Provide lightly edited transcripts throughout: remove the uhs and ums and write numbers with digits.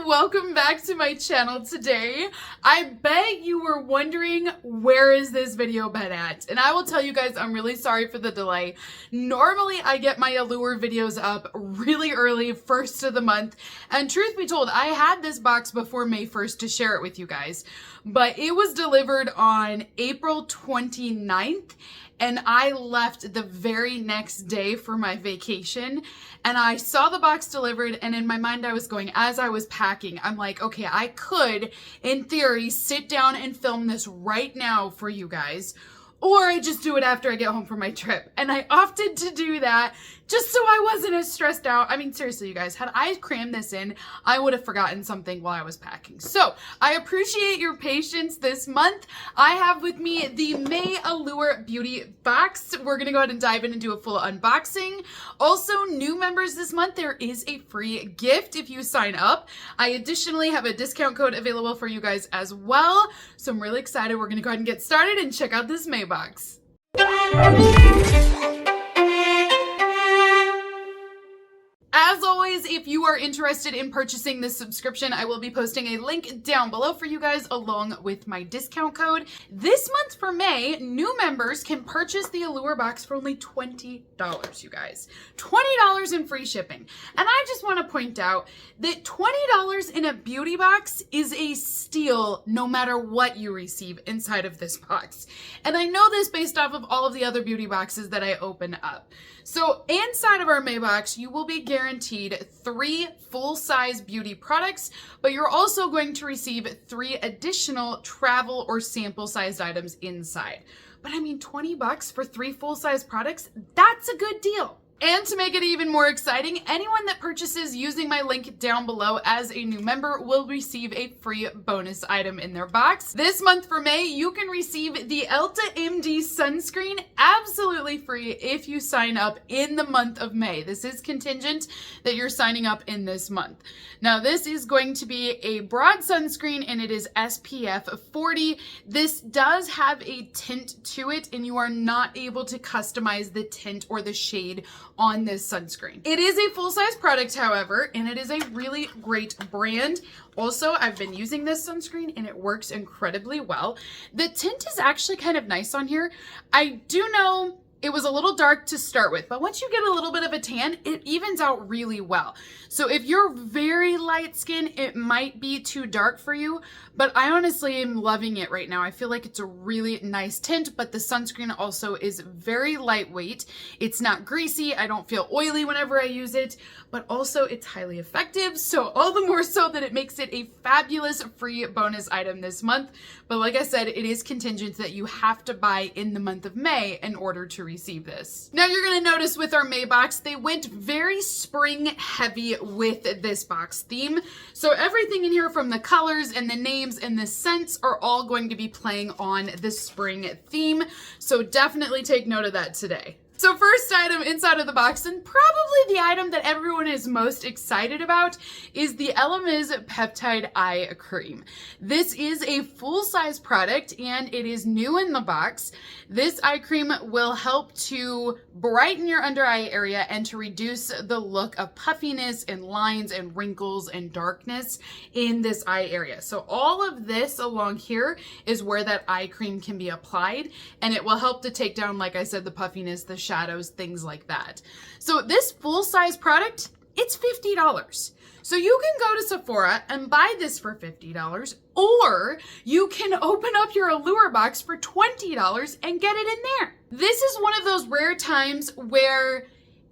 welcome back to my channel today. I bet you were wondering, where is this video been at? And I will tell you guys, I'm really sorry for the delay. Normally I get my Allure videos up really early, first of the month, and truth be told, I had this box before May 1st to share it with you guys, but it was delivered on April 29th, and I left the very next day for my vacation, and I saw the box delivered, and in my mind I was going, as I was packing, I'm like, okay, I could, in theory, sit down and film this right now for you guys, or I just do it after I get home from my trip. And I opted to do that just so I wasn't as stressed out. I mean, seriously, you guys, had I crammed this in, I would have forgotten something while I was packing. So I appreciate your patience this month. I have with me the May Allure Beauty Box. We're gonna go ahead and dive in and do a full unboxing. Also, new members this month, there is a free gift if you sign up. I additionally have a discount code available for you guys as well. So I'm really excited. We're gonna go ahead and get started and check out this May box. As always, if you are interested in purchasing this subscription, I will be posting a link down below for you guys along with my discount code. This month for May, new members can purchase the Allure box for only $20, you guys. $20 in free shipping. And I just want to point out that $20 in a beauty box is a steal no matter what you receive inside of this box. And I know this based off of all of the other beauty boxes that I open up. So inside of our May box, you will be guaranteed 3 full-size beauty products, but you're also going to receive 3 additional travel or sample-sized items inside. But I mean, 20 bucks for 3 full-size products, that's a good deal. And to make it even more exciting, anyone that purchases using my link down below as a new member will receive a free bonus item in their box. This month for May, you can receive the Elta MD sunscreen absolutely free if you sign up in the month of May. This is contingent that you're signing up in this month. Now, this is going to be a broad sunscreen and it is SPF 40. This does have a tint to it and you are not able to customize the tint or the shade on this sunscreen. It is a full-size product, however, and it is a really great brand. Also, I've been using this sunscreen and it works incredibly well. The tint is actually kind of nice on here. I do know it was a little dark to start with, but once you get a little bit of a tan, it evens out really well. So if you're very light skin, it might be too dark for you, but I honestly am loving it right now. I feel like it's a really nice tint, but the sunscreen also is very lightweight. It's not greasy. I don't feel oily whenever I use it, but also it's highly effective. So all the more so that it makes it a fabulous free bonus item this month. But like I said, it is contingent that you have to buy in the month of May in order to receive this. Now you're gonna notice with our May box, they went very spring heavy with this box theme. So everything in here from the colors and the names and the scents are all going to be playing on the spring theme. So definitely take note of that today. So first item inside of the box, and probably the item that everyone is most excited about, is the Lmis Peptide Eye Cream. This is a full-size product and it is new in the box. This eye cream will help to brighten your under eye area and to reduce the look of puffiness and lines and wrinkles and darkness in this eye area. So all of this along here is where that eye cream can be applied, and it will help to take down, like I said, the puffiness, the shadows, things like that. So this full-size product, it's $50. So you can go to Sephora and buy this for $50, or you can open up your Allure box for $20 and get it in there. This is one of those rare times where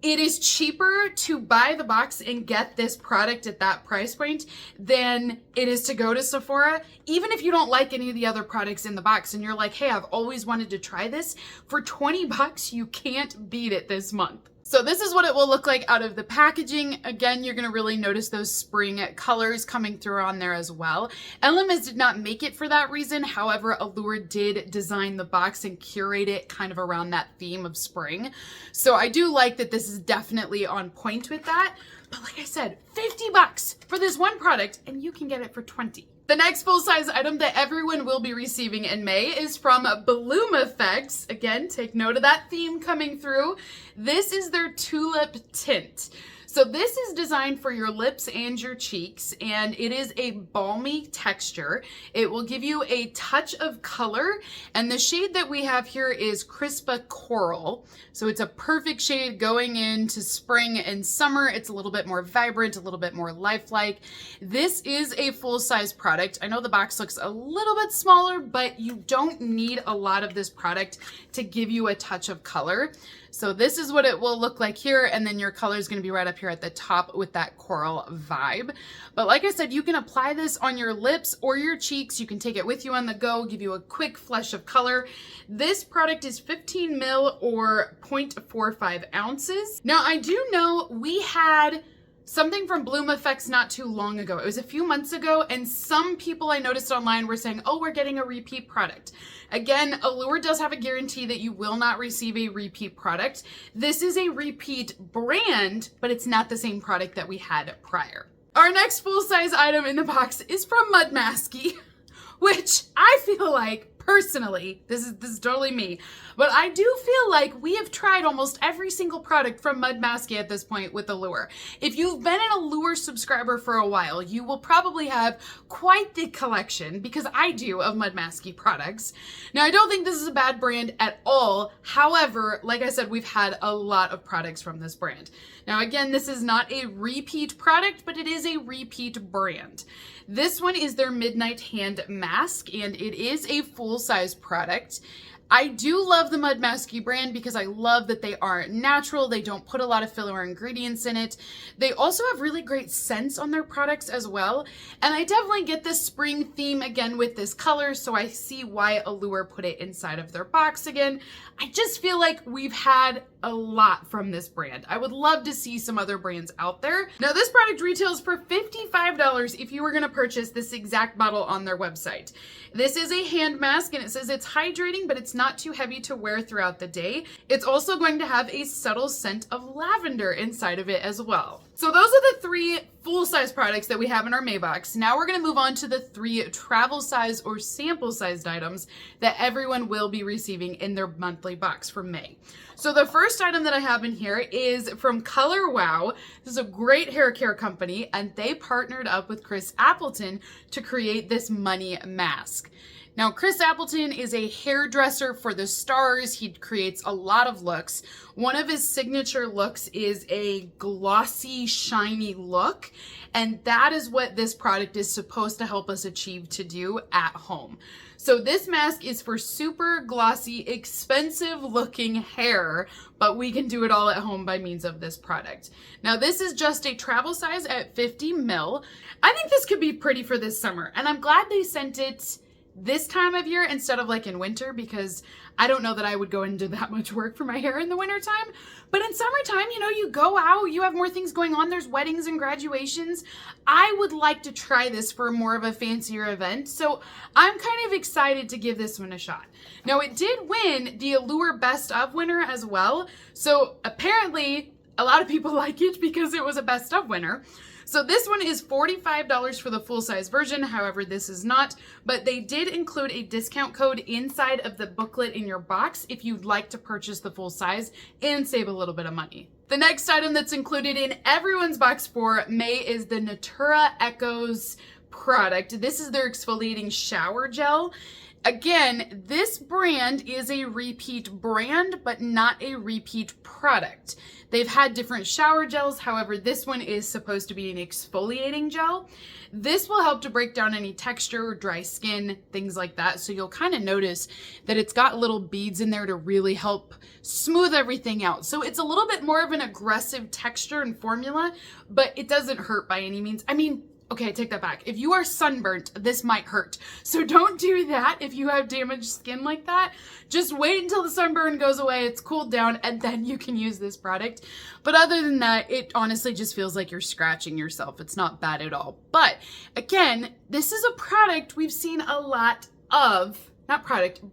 it is cheaper to buy the box and get this product at that price point than it is to go to Sephora. Even if you don't like any of the other products in the box and you're like, hey, I've always wanted to try this, for 20 bucks, you can't beat it this month. So this is what it will look like out of the packaging. Again, you're gonna really notice those spring colors coming through on there as well. Lmis did not make it for that reason. However, Allure did design the box and curate it kind of around that theme of spring. So I do like that this is definitely on point with that. But like I said, 50 bucks for this one product and you can get it for 20. The next full-size item that everyone will be receiving in May is from Bloom Effects. Again, take note of that theme coming through. This is their Tulip Tint. So this is designed for your lips and your cheeks, and it is a balmy texture. It will give you a touch of color, and the shade that we have here is Crispa Coral. So it's a perfect shade going into spring and summer. It's a little bit more vibrant, a little bit more lifelike. This is a full-size product. I know the box looks a little bit smaller, but you don't need a lot of this product to give you a touch of color. So this is what it will look like here, and then your color is going to be right up here at the top with that coral vibe. But like I said, you can apply this on your lips or your cheeks. You can take it with you on the go, give you a quick flush of color. This product is 15 ml or 0.45 ounces. Now, I do know we had something from Bloom Effects not too long ago. It was a few months ago, and some people I noticed online were saying, oh, we're getting a repeat product. Again, Allure does have a guarantee that you will not receive a repeat product. This is a repeat brand, but it's not the same product that we had prior. Our next full-size item in the box is from Masky, which I feel like, personally, this is totally me, but I do feel like we have tried almost every single product from Masky at this point with Allure. If you've been an Allure subscriber for a while, you will probably have quite the collection, because I do, of Masky products. Now, I don't think this is a bad brand at all. However, like I said, we've had a lot of products from this brand. Now, again, this is not a repeat product, but it is a repeat brand. This one is their Midnight Hand Mask, and it is a full-size product. I do love the Masky brand because I love that they are natural. They don't put a lot of filler ingredients in it. They also have really great scents on their products as well. And I definitely get this spring theme again with this color, so I see why Allure put it inside of their box again. I just feel like we've had a lot from this brand. I would love to see some other brands out there. Now, this product retails for $55 if you were going to purchase this exact bottle on their website. This is a hand mask, and it says it's hydrating, but it's not too heavy to wear throughout the day. It's also going to have a subtle scent of lavender inside of it as well. So those are the 3 full-size products that we have in our May box. Now we're going to move on to the 3 travel size or sample sized items that everyone will be receiving in their monthly box for May. So the first item that I have in here is from Color Wow. This is a great hair care company, and they partnered up with Chris Appleton to create this money mask. Now, Chris Appleton is a hairdresser for the stars. He creates a lot of looks. One of his signature looks is a glossy, shiny look, and that is what this product is supposed to help us achieve to do at home. So this mask is for super glossy, expensive looking hair, but we can do it all at home by means of this product. Now, this is just a travel size at 50 ml. I think this could be pretty for this summer, and I'm glad they sent it this time of year instead of like in winter, because I don't know that I would go and do that much work for my hair in the winter time. But in summertime, you know, you go out, you have more things going on. There's weddings and graduations. I would like to try this for more of a fancier event. So I'm kind of excited to give this one a shot. Now, it did win the Allure Best of winner as well. So apparently a lot of people like it because it was a best of winner. So this one is $45 for the full-size version. However, this is not, but they did include a discount code inside of the booklet in your box if you'd like to purchase the full size and save a little bit of money. The next item that's included in everyone's box for May is the Nutura Echoes product. This is their exfoliating shower gel. Again, this brand is a repeat brand, but not a repeat product. They've had different shower gels. However, this one is supposed to be an exfoliating gel. This will help to break down any texture, dry skin, things like that. So you'll kind of notice that it's got little beads in there to really help smooth everything out. So it's a little bit more of an aggressive texture and formula, but it doesn't hurt by any means. I mean, okay, I take that back. If you are sunburnt, this might hurt. So don't do that if you have damaged skin like that. Just wait until the sunburn goes away, it's cooled down, and then you can use this product. But other than that, it honestly just feels like you're scratching yourself. It's not bad at all. But again, this is a product we've seen a lot of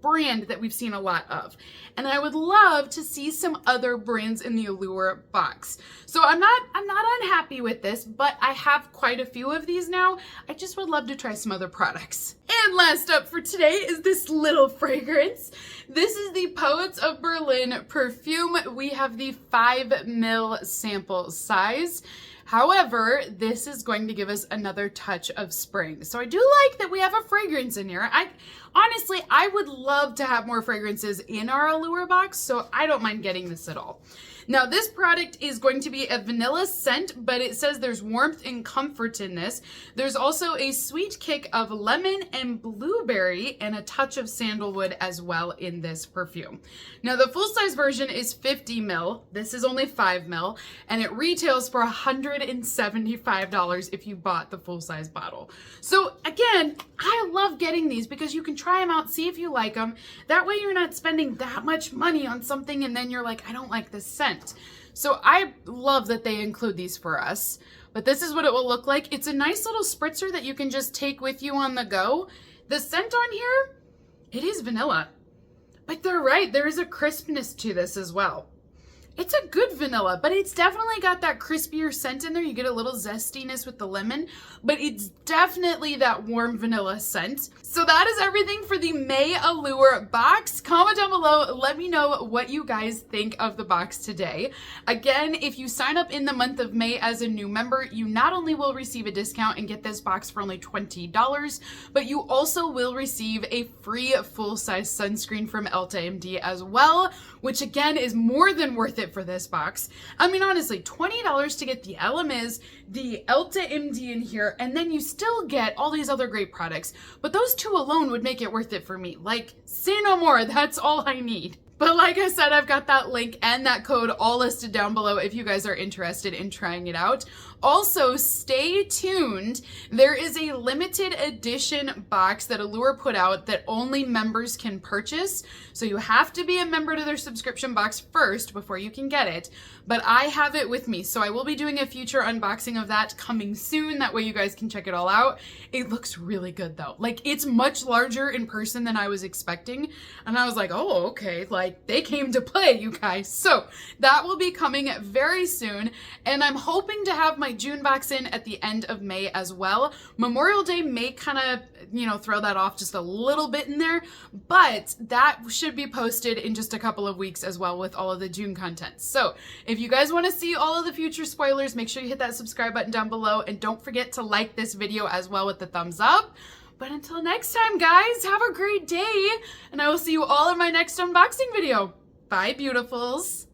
brand that we've seen a lot of. And I would love to see some other brands in the Allure box. So I'm not unhappy with this, but I have quite a few of these now. I just would love to try some other products. And last up for today is this little fragrance. This is the Poets of Berlin perfume. We have the 5 ml sample size. However, this is going to give us another touch of spring. So I do like that we have a fragrance in here. Honestly, I would love to have more fragrances in our Allure box, so I don't mind getting this at all. Now, this product is going to be a vanilla scent, but it says there's warmth and comfort in this. There's also a sweet kick of lemon and blueberry and a touch of sandalwood as well in this perfume. Now, the full-size version is 50 ml. This is only 5 ml, and it retails for $175 if you bought the full-size bottle. So again, I love getting these because you can try them out, see if you like them. That way you're not spending that much money on something and then you're like, I don't like this scent. So I love that they include these for us, but this is what it will look like. It's a nice little spritzer that you can just take with you on the go. The scent on here, it is vanilla, but they're right. There is a crispness to this as well. It's a good vanilla, but it's definitely got that crispier scent in there. You get a little zestiness with the lemon, but it's definitely that warm vanilla scent. So that is everything for the May Allure box. Comment down below, let me know what you guys think of the box today. Again, if you sign up in the month of May as a new member, you not only will receive a discount and get this box for only $20, but you also will receive a free full-size sunscreen from EltaMD as well, which again is more than worth it for this box. I mean, honestly, $20 to get the Lmis, the EltaMD in here, and then you still get all these other great products. But those two alone would make it worth it for me. Like, say no more, that's all I need. But like I said, I've got that link and that code all listed down below if you guys are interested in trying it out. Also, stay tuned. There is a limited edition box that Allure put out that only members can purchase. So you have to be a member to their subscription box first before you can get it. But I have it with me, so I will be doing a future unboxing of that coming soon. That way you guys can check it all out. It looks really good though. Like, it's much larger in person than I was expecting. And I was like, oh, okay, like they came to play, you guys. So that will be coming very soon. And I'm hoping to have my June box in at the end of May as well. Memorial Day may kind of, throw that off just a little bit in there, but that should be posted in just a couple of weeks as well with all of the June content. So if you guys want to see all of the future spoilers, make sure you hit that subscribe button down below and don't forget to like this video as well with the thumbs up. But until next time, guys, have a great day, and I will see you all in my next unboxing video. Bye, beautifuls.